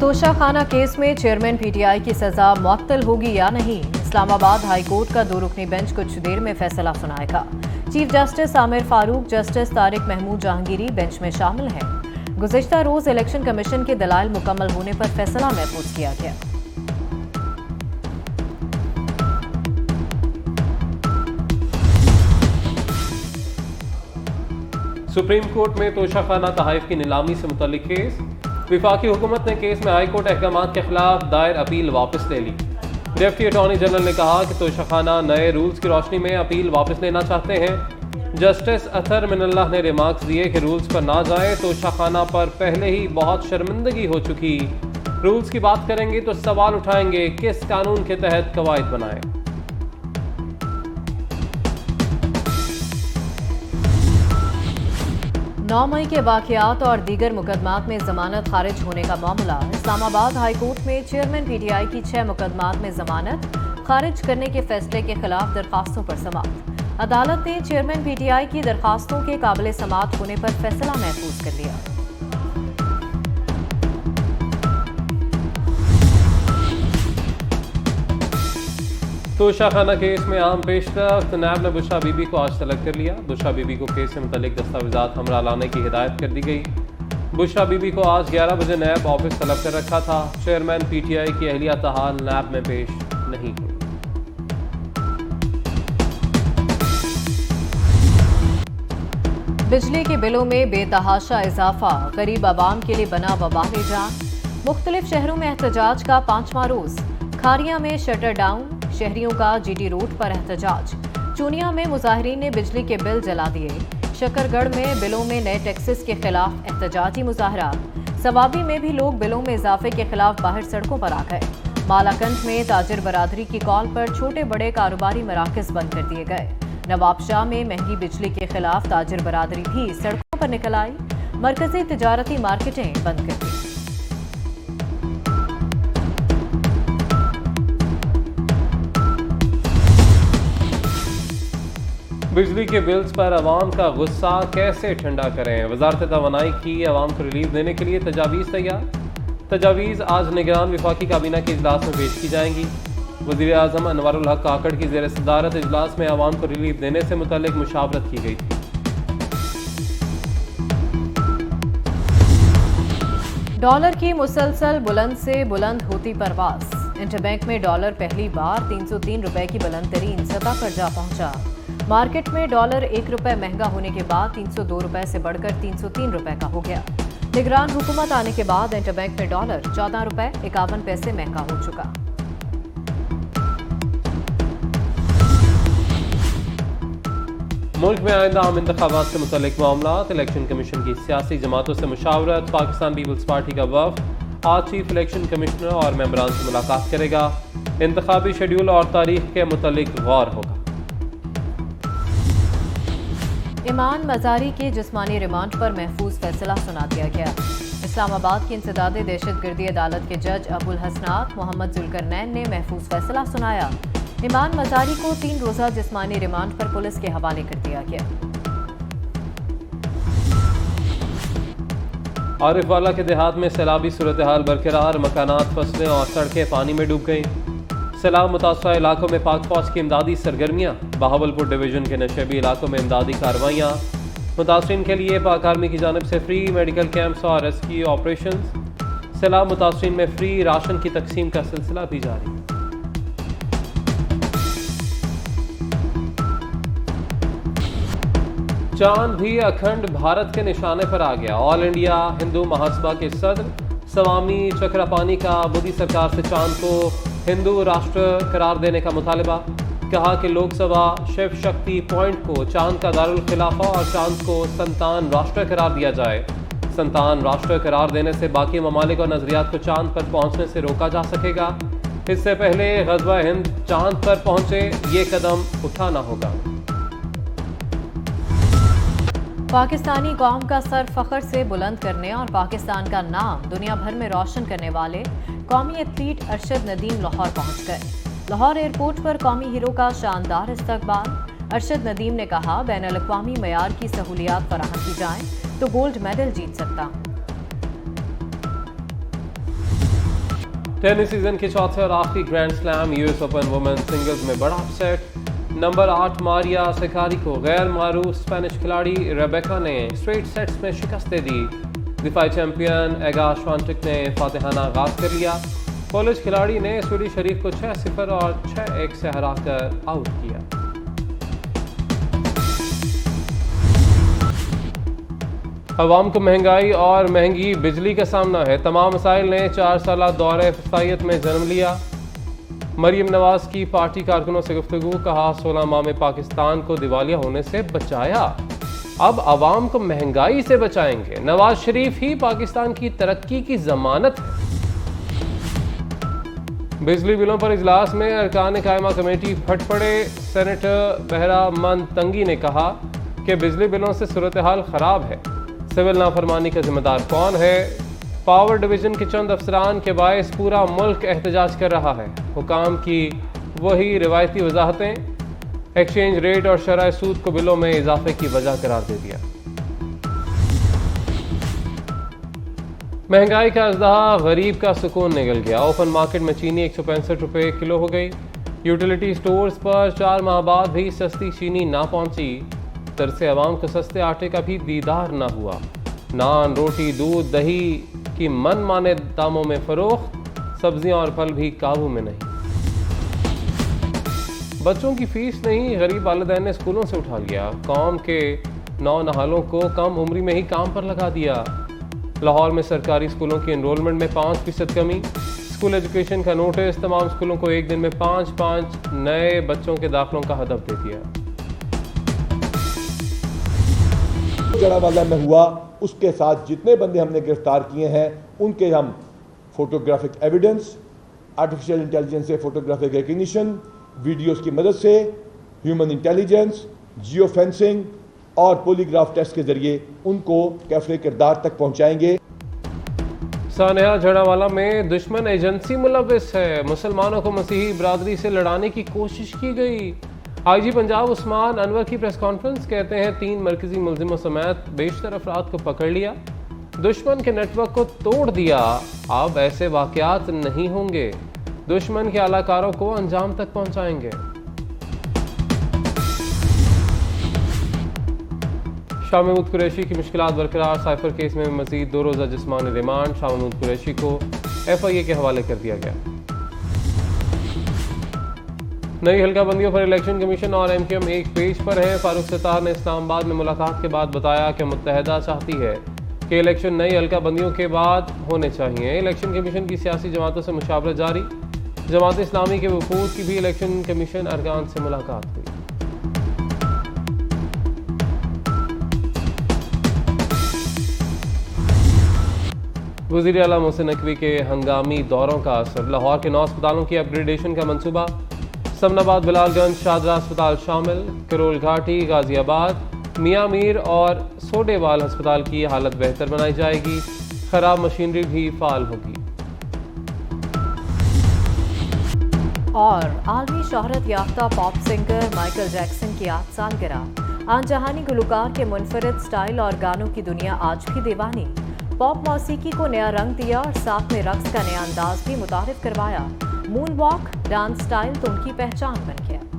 Toshakhana case में chairman PTI की सजा मुअत्तल होगी या नहीं, इस्लामाबाद हाईकोर्ट का 2 रुकनी बेंच कुछ देर में फैसला सुनाएगा। Chief justice Aamir Farooq, justice Tariq Mahmood Jahangiri bench में शामिल हैं। गुज़िश्ता रोज इलेक्शन कमीशन के दलाइल मुकम्मल होने पर फैसला महफूज किया गया। सुप्रीम कोर्ट में तोशाखाना तहाइफ की नीलामी से मुतल्लिक केस। विफाकी हुकूमत ने केस में हाईकोर्ट अहकामात के खिलाफ दायर अपील वापस ले ली। डिप्टी अटॉर्नी जनरल ने कहा कि तोशाखाना नए रूल्स की रोशनी में अपील वापस लेना चाहते हैं। जस्टिस अतर मिनल्लाह ने रिमार्क्स दिए कि रूल्स पर ना जाए, तोशाखाना पर पहले ही बहुत शर्मिंदगी हो चुकी। रूल्स की बात करेंगे तो सवाल उठाएंगे किस कानून के तहत कवायद बनाए। 9 मई के वाक़यात और दीगर मुकदमात में जमानत खारिज होने का मामला। इस्लामाबाद हाईकोर्ट में चेयरमैन पीटीआई की 6 मुकदमात में जमानत खारिज करने के फैसले के खिलाफ दरखास्तों पर समाअत। अदालत ने चेयरमैन पीटीआई की दरखास्तों के काबिल समाअत होने पर फैसला महफूज कर लिया। तोशाखाना केस में अहम पेशरफ्त, नैब ने बुशरा बीबी को आज तलब कर लिया। बुशरा बीबी को केस से मुतल्लिक दस्तावेजात हमरा लाने की हिदायत कर दी गई। बुशरा बीबी को आज 11 बजे नैब ऑफिस तलब कर रखा था। चेयरमैन पीटीआई की अहलिया तहाल नैब में पेश नहीं हुई। बिजली के बिलों में बेतहाशा इजाफा, गरीब आवाम के लिए बना वबाल जान। मुख्तलिफ शहरों में एहतजाज का 5वां रोज। खारिया में शटर डाउन, शहरियों का जीटी रोड पर एहतजाज। चूनिया में मुजाहिरीन ने बिजली के बिल जला दिए। शकरगढ़ में बिलों में नए टैक्सेस के खिलाफ एहतजाजी मुजाहरा। सवाबी में भी लोग बिलों में इजाफे के खिलाफ बाहर सड़कों पर आ गए। मालाकंड में ताजिर बरादरी की कॉल पर छोटे बड़े कारोबारी मराकज बंद कर दिए गए। नवाबशाह में महंगी बिजली के खिलाफ ताजिर बरादरी भी सड़कों पर निकल आई। मरकजी तिजारती मार्केटें बंद कर दी। बिजली के बिल्स पर अवाम का गुस्सा कैसे ठंडा करें, वजारत तवानाई की अवाम को रिलीफ देने के लिए तजावीज़ तैयार। तजावीज़ आज निगरान विफाकी काबीना के इजलास में पेश की जाएंगी। वज़ीर आज़म अनवरुल हक काकड़ की ज़ेर सदारत इजलास में अवाम को रिलीफ देने से मुतल्लिक मुशावरत की गई थी। डॉलर की मुसलसल बुलंद से बुलंद होती परवास। इंटरबैंक में डॉलर पहली बार 303 रुपए की बुलंद तरीन सतह पर जा पहुंचा। मार्केट में डॉलर 1 रुपए महंगा होने के बाद 302 रुपए से बढ़कर 303 रुपए का हो गया। निगरान हुकूमत आने के बाद इंटरबैंक में डॉलर 14 रुपए 51 पैसे महंगा हो चुका। मुल्क में आइंदा आम इंतखाबात से मुतल्लिक मामलात। इलेक्शन कमीशन की सियासी जमातों से मुशावरत। पाकिस्तान पीपल्स पार्टी का वफ़द आज चीफ इलेक्शन कमिश्नर और मेंबरान से मुलाकात करेगा। इंतखाबी शेड्यूल और तारीख के मुतल्लिक गौर होगा। ईमान मजारी के जिस्मानी रिमांड पर महफूज फैसला सुना दिया गया। इस्लामाबाद की इंसदादे दहशतगर्दी अदालत के जज अबुल हसनात मोहम्मद जुल्करनैन ने महफूज फैसला सुनाया। ईमान मजारी को 3 रोज़ा जिस्मानी रिमांड पर पुलिस के हवाले कर दिया गया। आरिफवाला के देहात में सैलाबी सूरत हाल बरकरार। मकानात, फसलें और सड़कें पानी में डूब गईं। सैलाब मुतासरा इलाकों में पाक फौज की इमदादी सरगर्मियाँ। बहावलपुर डिवीजन के नशेबी इलाकों में इमदादी कार्रवाइयाँ। मुतासरीन के लिए पाक आर्मी की जानिब से फ्री मेडिकल कैंप्स और रेस्क्यू ऑपरेशन। सैलाब मुतासरीन में फ्री राशन की तकसीम का सिलसिला भी जारी। चांद भी अखंड भारत के निशाने पर आ गया। ऑल इंडिया हिंदू महासभा के सदर स्वामी चक्रपाणी का मोदी सरकार से चांद को हिंदू राष्ट्र करार देने का मुतालबा। कहा कि लोकसभा शिव शक्ति पॉइंट को चांद का दारुल खिलाफा और चांद को संतान राष्ट्र करार दिया जाए। संतान राष्ट्र करार देने से बाकी ममालिक और नजरियात को चांद पर पहुंचने से रोका जा सकेगा। इससे पहले गज़वा हिंद चांद पर पहुंचे, ये कदम उठाना होगा। पाकिस्तानी कौम का सर फख्र से बुलंद करने और पाकिस्तान का नाम दुनिया भर में रोशन करने वाले कौमी एथलीट अरशद नदीम लाहौर पहुंच गए। लाहौर एयरपोर्ट पर कौमी हीरो का शानदार इस्तकबाल। अरशद नदीम ने कहा, बैनुल-अक़वामी मयार की सहूलियात फराहम की जाएं तो गोल्ड मेडल जीत सकता हूं। टेनिस सीजन के चौथे और आखिरी grand slam US open women singles में बड़ा अपसेट। नंबर 8 मारिया सेकारी को गैर मारूफ स्पेनिश खिलाड़ी रेबेका ने स्ट्रेट सेट्स में शिकस्त दे दी। दिफाई चैंपियन एगा श्वांटेक ने फातिहाना आगाज कर लिया। पोलिश खिलाड़ी ने स्वीडिश शरीफ को 6-0 और 6-1 से हराकर आउट किया। अवाम को महंगाई और महंगी बिजली का सामना है। तमाम मसाइल ने 4 साल दौरे फसाइयत में जन्म लिया। मरीम नवाज की पार्टी कारकुनों से गुफ्तगू, कहा 16 माह में पाकिस्तान को दिवालिया होने से बचाया, अब अवाम को महंगाई से बचाएंगे। नवाज शरीफ ही पाकिस्तान की तरक्की की जमानत है। बिजली बिलों पर इजलास में अरकान कायमा कमेटी फट पड़े। सेनेटर बहरामंद तंगी ने कहा कि बिजली बिलों से सूरत हाल खराब है। सिविल नाफरमानी का जिम्मेदार कौन है? पावर डिवीजन के चंद अफसरान के बायस पूरा मुल्क एहतजाज कर रहा है। हुकाम की वही रिवायती वजाहतें, एक्सचेंज रेट और शरह सूद को बिलों में इजाफे की वजह करार दे दिया। महंगाई का अजदहा, गरीब का सुकून निकल गया। ओपन मार्केट में चीनी 165 रुपये किलो हो गई। यूटिलिटी स्टोर्स पर 4 माह बाद भी सस्ती चीनी ना पहुंची। तरसे अवाम को सस्ते आटे का भी दीदार ना हुआ। नान, रोटी, दूध, दही की मन माने दामों में फरोख्त। सब्जियां और फल भी काबू में नहीं। बच्चों की फीस नहीं, गरीब वालिदैन ने स्कूलों से उठा लिया। कौम के नौनहालों को कम उम्री में ही काम पर लगा दिया। लाहौर में सरकारी स्कूलों की एनरोलमेंट में 5% कमी। स्कूल एजुकेशन का नोटिस, तमाम स्कूलों को एक दिन में 5 नए बच्चों के दाखिलों का हदफ दे दिया। जड़ावाला में हुआ, उसके साथ जितने बंदे हमने गिरफ्तार किए हैं उनके हम फोटोग्राफिक एविडेंस, आर्टिफिशियल इंटेलिजेंस से फोटोग्राफिक रिकग्निशन, वीडियोस की मदद से, ह्यूमन इंटेलिजेंस, जियो फेंसिंग और पॉलीग्राफ टेस्ट के जरिए उनको कैफे किरदार तक पहुंचाएंगे। सानेहा जड़ावाला में दुश्मन एजेंसी मुलविस है। मुसलमानों को मसीही बरादरी से लड़ाने की कोशिश की गई। आईजी पंजाब उस्मान अनवर की प्रेस कॉन्फ्रेंस, कहते हैं 3 मरकजी मुलजिमों समेत बेशतर अफराद को पकड़ लिया, दुश्मन के नेटवर्क को तोड़ दिया। अब ऐसे वाकयात नहीं होंगे, दुश्मन के आलाकारों को अंजाम तक पहुंचाएंगे। शाह महमूद कुरैशी की मुश्किलात बरकरार। साइफर केस में मजीद 2 रोज़ा जिस्मानी रिमांड। शाह महमूद कुरैशी को FIA के हवाले कर दिया गया। नई हल्काबंदियों पर इलेक्शन कमीशन और MQM एक पेज पर है। फारूक सत्तार ने इस्लामाबाद में मुलाकात के बाद बताया कि मुत्तहदा चाहती है कि इलेक्शन नई हल्काबंदियों के बाद होने चाहिए। इलेक्शन कमीशन की सियासी जमातों से मुशावरत जारी। जमात इस्लामी के वफूद की भी इलेक्शन कमीशन अरकान से मुलाकात हुई। वज़ीर आला मोहसिन नकवी के हंगामी दौरों का असर। लाहौर के 9 अस्पतालों की अपग्रेडेशन का मंसूबा। समनाबाद, बिलालगंज, शाहजरा अस्पताल शामिल। करोल घाटी, गाजियाबाद, मियाँ मीर और सोडेवाल अस्पताल की हालत बेहतर बनाई जाएगी। खराब मशीनरी भी फाल होगी। और आलमी शोहरत याफ्ता पॉप सिंगर माइकल जैक्सन की 8 सालगिरह। आनजहानी गुलकार के मुनफरिद स्टाइल और गानों की दुनिया आज भी दीवानी। पॉप मौसीकी को नया रंग दिया और साथ में रक्स का नया अंदाज भी मुतारिफ करवाया। मून वॉक डांस स्टाइल तो उनकी पहचान बन गया।